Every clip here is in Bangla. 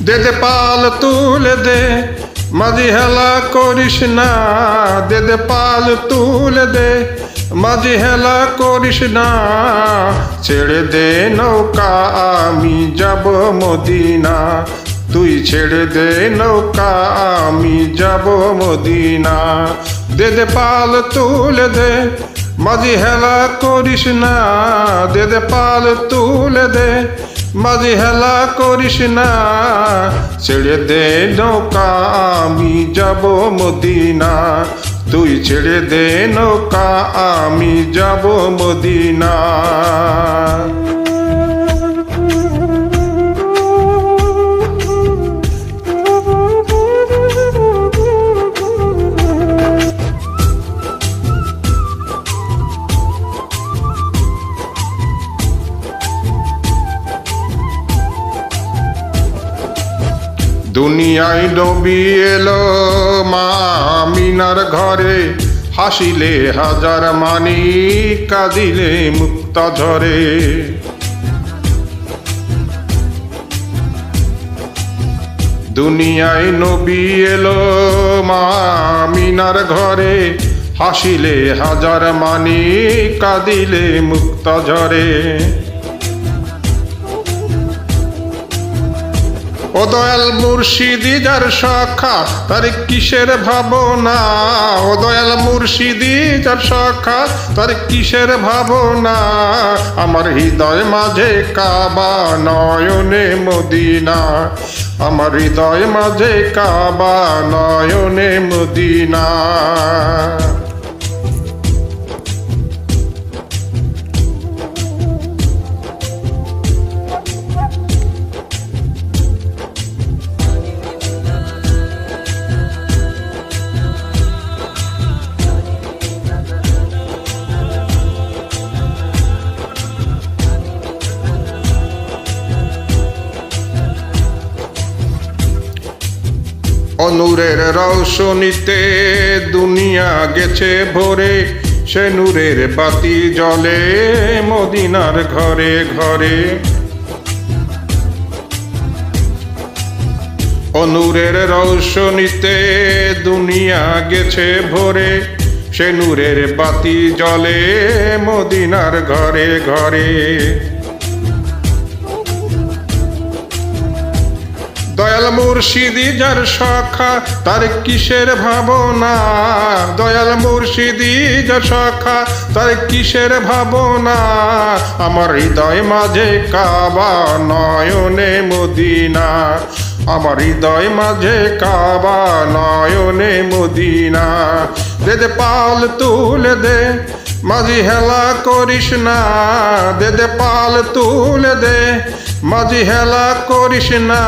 দে দে পাল তুলে দে, মাঝি হেলা করিস না। দে দে পাল তুলে দে, মাঝি হেলা করিস না। ছেড়ে দে নৌকা আমি যাব মদিনা, তুই ছেড়ে দে নৌকা আমি যাব মদিনা। দে দে পাল তুলে দে, মাঝি হেলা করিস না। দে দে পাল তুলে দে, মাঝি হেলা করিস না। ছেড়ে দে নৌকা আমি যাব মদিনা, তুই ছেড়ে দে নৌকা আমি যাব মদিনা। দুনিয়ায় নবী এলো মা আমিনার ঘরে, হাসিলে হাজার মানি কাঁদিলে মুক্তা ঝরে। দুনিয়ায় নবী এলো মা আমিনার ঘরে, হাসিলে হাজার মানি কাঁদিলে মুক্তা ঝরে। ও দয়াল মুর্শিদি যার শাখা তার কিসের ভাবনা। ও দয়াল মুর্শিদি যার শাখা তার কিসের ভাবনা। আমার হৃদয় মাঝে কাবা নয়নে মদিনা, আমার হৃদয় মাঝে কাবা নয়নে মদিনা। নূরের রৌশনীতে দুনিয়া গেছে ভরে, সে নূরের বাতি জ্বলে মদিনার ঘরে ঘরে। নূরের রৌশনীতে দুনিয়া গেছে ভরে, সে নূরের বাতি জ্বলে মদিনার ঘরে ঘরে। দয়াল মুর্শিদি যার শাখা তার কিসের ভাবনা। দয়াল মুর্শিদি যার শাখা তার কিসের ভাবনা। আমার হৃদয় মাঝে কাবা নয়নে মদিনা, আমার হৃদয় মাঝে কাবা নয়নে মদিনা। দে দে পাল তুলে দে, মাঝি হেলা করিস না। দে দে পাল তুলে দে, মাঝি হেলা করিস না।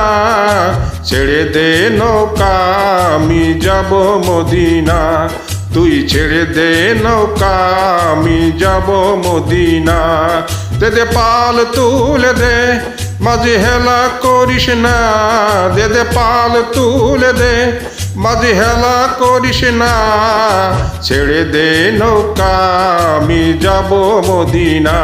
ছেড়ে দে নৌকা আমি যাব মদিনা, তুই ছেড়ে দে নৌকা আমি যাব মদিনা। দে দে পাল তুলে দে, মাঝি হেলা করিস না। দে দে পাল তুলে দে, মাঝি হেলা করিস না। ছেড়ে দে নৌকা আমি যাব মদিনা।